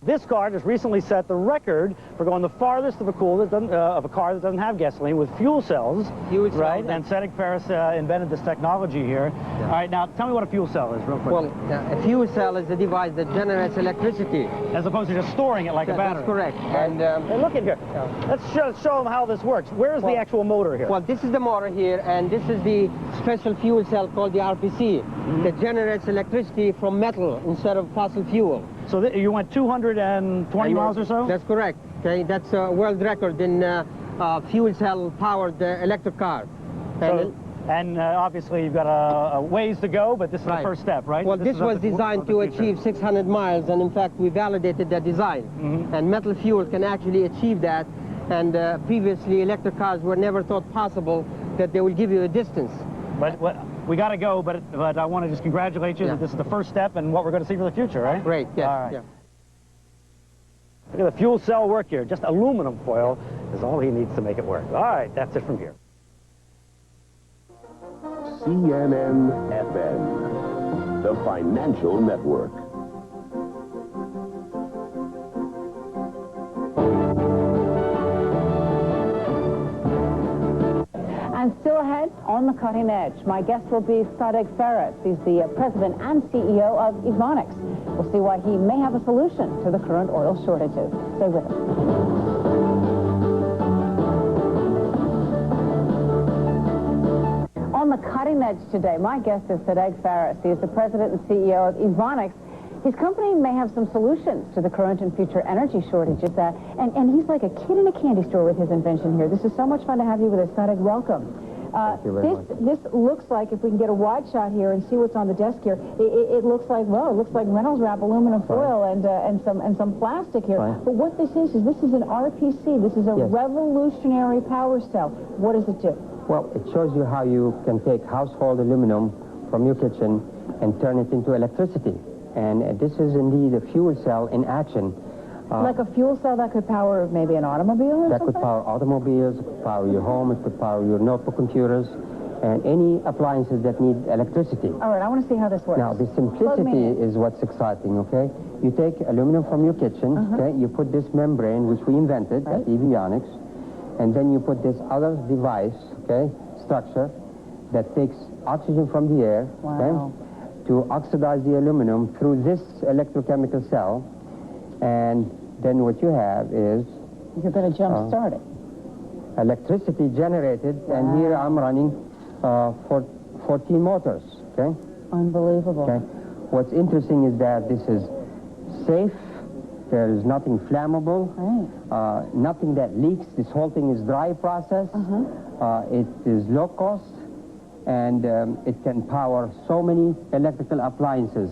This car just recently set the record for going the farthest of a car that doesn't have gasoline with fuel cells. Right? And Cedric Ferris invented this technology here. Yeah. All right, now tell me what a fuel cell is, real quick. Well, a fuel cell is a device that generates electricity. As opposed to just storing it like a battery. That's correct. Right. And look at here. Yeah. Let's show them how this works. Where's the actual motor here? Well, this is the motor here, and this is the special fuel cell called the RPC that generates electricity from metal instead of fossil fuel. So you went 220 miles or so? That's correct. Okay, that's a world record in fuel cell powered electric car. And obviously you've got a ways to go, but this is the first step, right? Well, this was designed to achieve 600 miles, and in fact we validated that design. And metal fuel can actually achieve that, and previously electric cars were never thought possible that they will give you a distance. But we got to go, but I want to just congratulate you that this is the first step and what we're going to see for the future, right? Great, yes. All right. Yeah. Look at the fuel cell work here. Just aluminum foil is all he needs to make it work. All right, that's it from here. CNN-FM, the financial network. And still ahead, on the cutting edge, my guest will be Cedric Ferris. He's the president and CEO of EVonyx. We'll see why he may have a solution to the current oil shortages. Stay with us. On the cutting edge today, my guest is Cedric Ferris. He is the president and CEO of EVonyx. His company may have some solutions to the current and future energy shortages, and he's like a kid in a candy store with his invention here. This is so much fun to have you with us, Cedric. Welcome. This looks like, if we can get a wide shot here and see what's on the desk here, it looks like, well, it looks like Reynolds wrap aluminum foil and some plastic here. But what this is an RPC. This is a revolutionary power cell. What does it do? Well, it shows you how you can take household aluminum from your kitchen and turn it into electricity. And this is indeed a fuel cell in action. Like a fuel cell that could power maybe an automobile or something? That could power automobiles, it could power your home, it could power your notebook computers, and any appliances that need electricity. All right, I want to see how this works. Now, the simplicity is what's exciting, okay? You take aluminum from your kitchen, okay? You put this membrane, which we invented at EVonyx, and then you put this other device, okay, structure, that takes oxygen from the air, okay, to oxidize the aluminum through this electrochemical cell, and then what you have is... You're going to jump start it. Electricity generated, and here I'm running 14 motors, okay? Unbelievable. Okay. What's interesting is that this is safe, there is nothing flammable, nothing that leaks. This whole thing is dry process. It is low cost, and it can power so many electrical appliances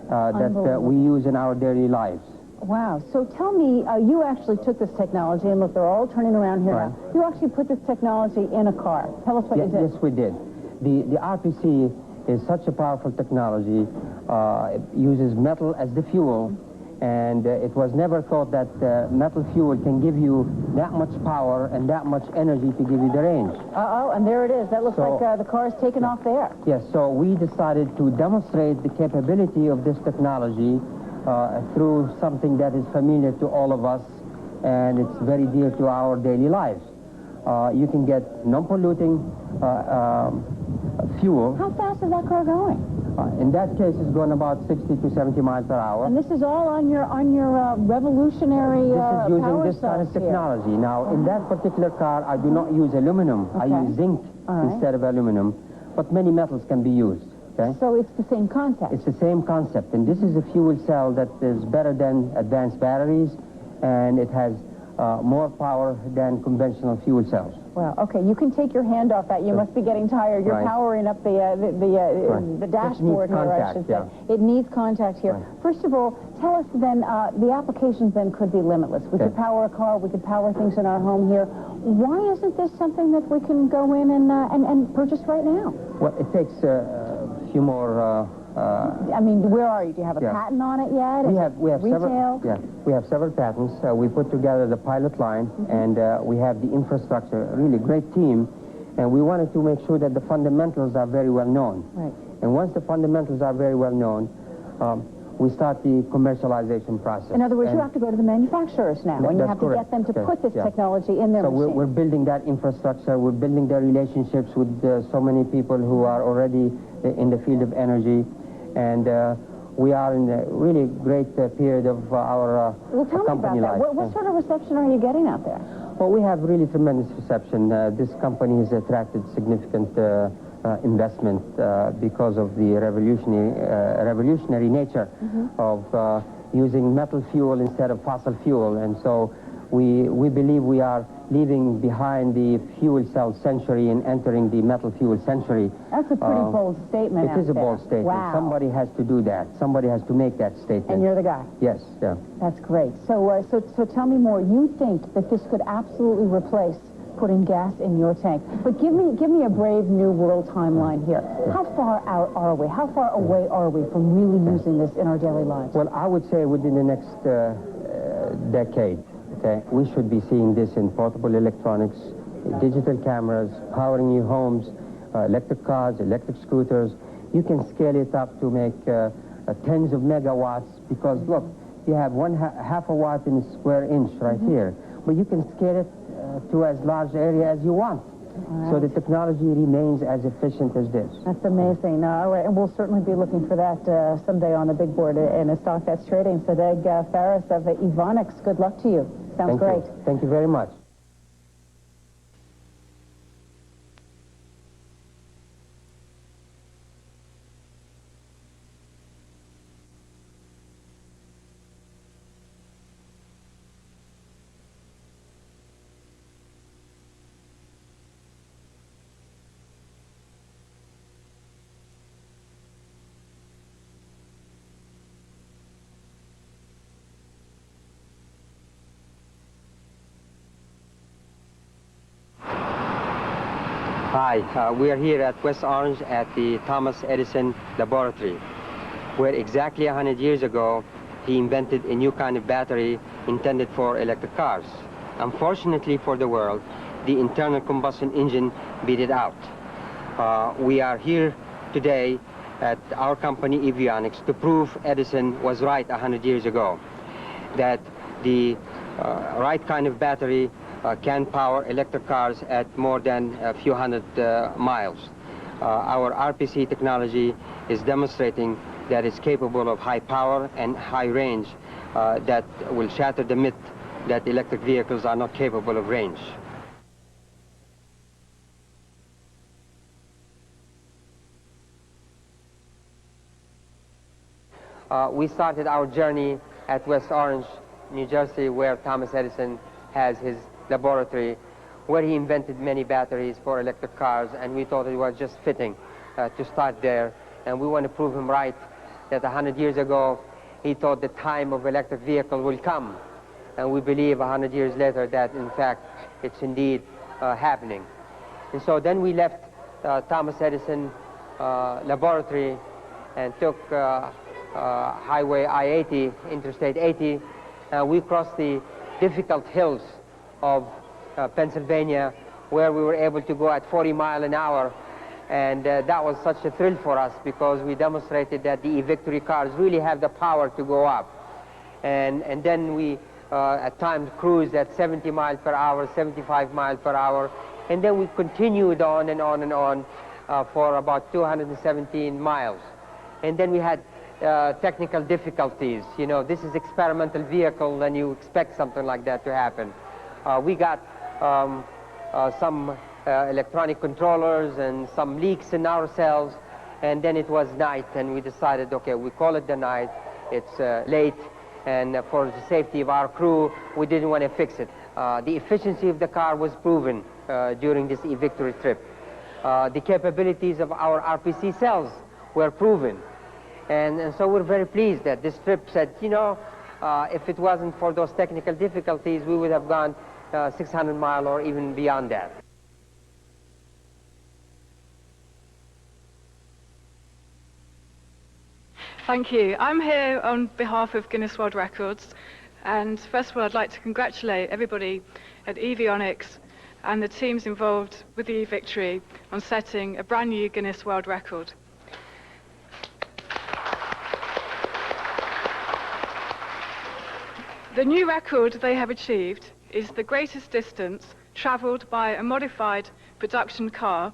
that we use in our daily lives. Wow. So tell me, you actually took this technology, and look, they're all turning around here now. You actually put this technology in a car. Tell us what you did. Yes, we did. The RPC is such a powerful technology. It uses metal as the fuel, and it was never thought that metal fuel can give you that much power and that much energy to give you the range. And there it is. That looks like the car is taken off there. Yes, so we decided to demonstrate the capability of this technology through something that is familiar to all of us, and it's very dear to our daily lives. You can get non-polluting fuel. How fast is that car going? In that case, it's going about 60 to 70 miles per hour. And this is all on your revolutionary This is using this kind of technology. Now, in that particular car, I do not use aluminum. I use zinc instead of aluminum, but many metals can be used. Okay? So it's the same concept. It's the same concept, and this is a fuel cell that is better than advanced batteries, and it has more power than conventional fuel cells. Well, okay, you can take your hand off that. You must be getting tired. You're powering up the dashboard here, I should say. It needs contact here. First of all, tell us then, the applications then could be limitless. We could power a car, we could power things in our home here. Why isn't this something that we can go in and purchase right now? Well, it takes a few more... I mean, where are you? Do you have a patent on it yet? We have several. Yeah, we have several patents. We put together the pilot line, and we have the infrastructure. A really great team, and we wanted to make sure that the fundamentals are very well known. Right. And once the fundamentals are very well known, we start the commercialization process. In other words, you have to go to the manufacturers now, and you have to get them to put this technology in their machines. So we're building that infrastructure, we're building their relationships with so many people who are already in the field of energy, and we are in a really great period of our well, tell company me about life. that. What sort of reception are you getting out there? Well, we have really tremendous reception. This company has attracted significant investment because of the revolutionary nature of using metal fuel instead of fossil fuel. And so we believe we are leaving behind the fuel cell century and entering the metal fuel century. That's a pretty bold statement. It is a bold statement. Wow. Somebody has to do that. Somebody has to make that statement. And you're the guy. Yes, yeah. That's great. So, so tell me more. You think that this could absolutely replace putting gas in your tank. But give me a brave new world timeline here. How far out are we? How far away are we from really using this in our daily lives? Well, I would say within the next decade, okay, we should be seeing this in portable electronics, digital cameras, powering your homes, electric cars, electric scooters. You can scale it up to make tens of megawatts because, look, you have half a watt in a square inch right here. But you can scale it to as large area as you want. Right. So the technology remains as efficient as this. That's amazing. All right, and we'll certainly be looking for that someday on the big board in a stock that's trading. Sadegh Faris of EVonyx, good luck to you. Sounds great. Thank you very much. Hi, we are here at West Orange at the Thomas Edison Laboratory, where exactly 100 years ago he invented a new kind of battery intended for electric cars. Unfortunately for the world, the internal combustion engine beat it out. We are here today at our company EVonyx to prove Edison was right 100 years ago, that the right kind of battery can power electric cars at more than a few hundred miles. Our RPC technology is demonstrating that it's capable of high power and high range that will shatter the myth that electric vehicles are not capable of range. We started our journey at West Orange, New Jersey, where Thomas Edison has his laboratory, where he invented many batteries for electric cars, and we thought it was just fitting to start there. And we want to prove him right, that 100 years ago he thought the time of electric vehicle will come, and we believe 100 years later that in fact it's indeed happening. And so then we left Thomas Edison laboratory and took highway I-80, Interstate 80. We crossed the difficult hills of Pennsylvania, where we were able to go at 40 miles an hour, and that was such a thrill for us because we demonstrated that the eVictory cars really have the power to go up. And then we at times cruised at 70 miles per hour, 75 miles per hour, and then we continued on and on and on for about 217 miles. And then we had technical difficulties. You know, this is experimental vehicle, and you expect something like that to happen. We got some electronic controllers and some leaks in our cells, and then it was night, and we decided, okay, we call it the night, it's late, and for the safety of our crew, we didn't want to fix it. The efficiency of the car was proven during this eVictory trip. The capabilities of our RPC cells were proven, and so we're very pleased that this trip said, you know, if it wasn't for those technical difficulties, we would have gone 600 miles or even beyond that. Thank you. I'm here on behalf of Guinness World Records, and first of all I'd like to congratulate everybody at EVonyx and the teams involved with the eVictory on setting a brand new Guinness World Record. The new record they have achieved is the greatest distance travelled by a modified production car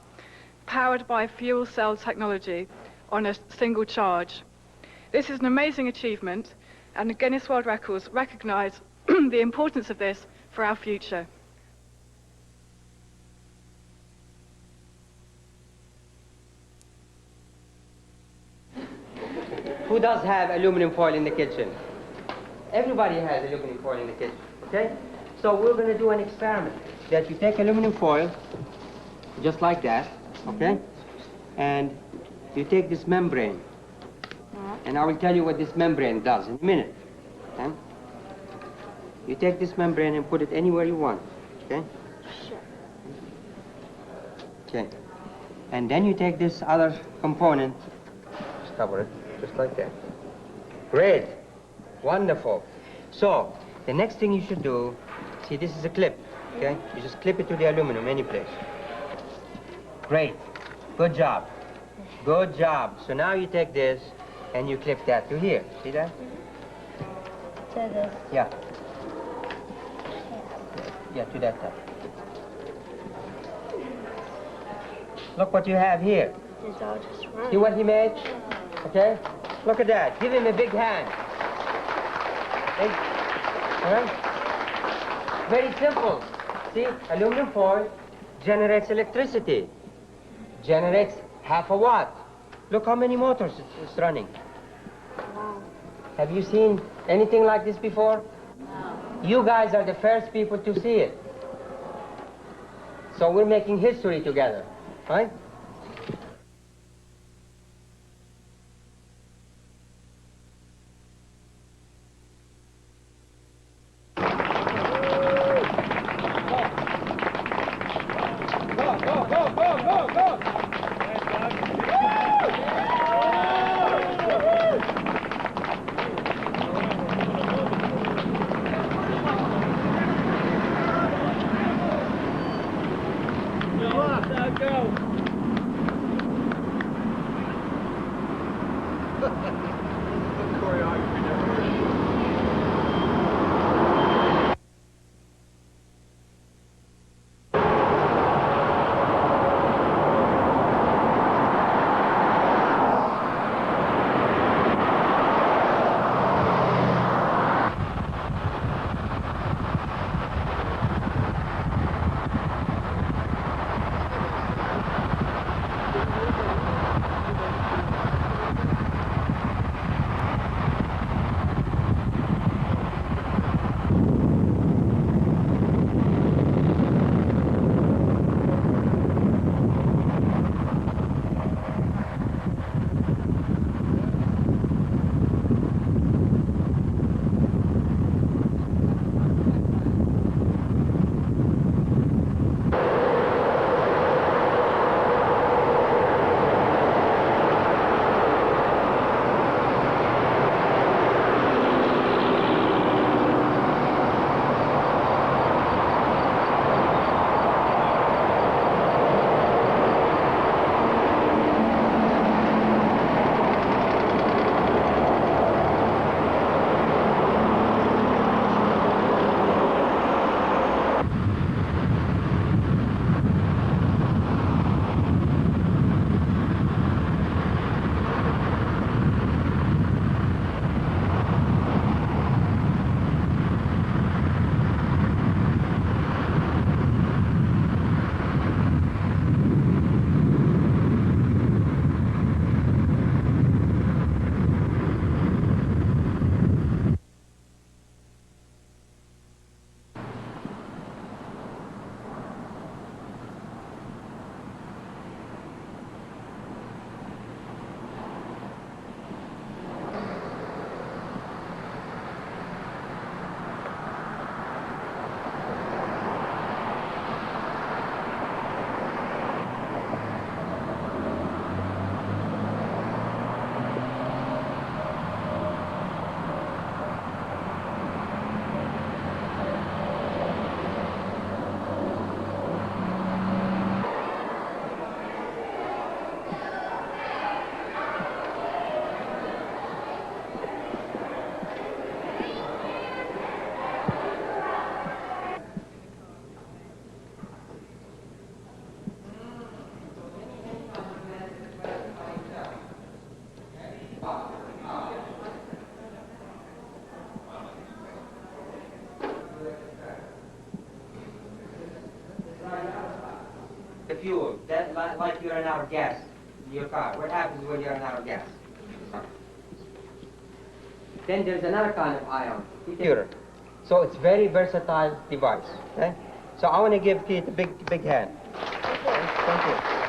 powered by fuel cell technology on a single charge. This is an amazing achievement, and the Guinness World Records recognise the importance of this for our future. Who does have aluminum foil in the kitchen? Everybody has aluminum foil in the kitchen, okay? So we're going to do an experiment that you take aluminum foil, just like that, okay? And you take this membrane, and I will tell you what this membrane does in a minute, okay? You take this membrane and put it anywhere you want, okay? Sure. Okay. And then you take this other component, just cover it, just like that. Great. Wonderful. So, the next thing you should do, see, this is a clip, okay? You just clip it to the aluminum, any place. Great. Good job. Good job. So now you take this and you clip that to here. See that? To this. Yeah. Yeah, to that side. Look what you have here. It's all just right. See what he made? Okay? Look at that. Give him a big hand. Hey. All right? Very simple. See, aluminum foil generates electricity. Generates half a watt. Look how many motors it's running. Wow. Have you seen anything like this before? No. You guys are the first people to see it. So we're making history together, right? Go. fuel, like you run out of gas in your car. What happens when you run out of gas? Then there's another kind of ion, computer. So it's very versatile device. Okay? So I want to give Keith a big hand. Okay? Thank you.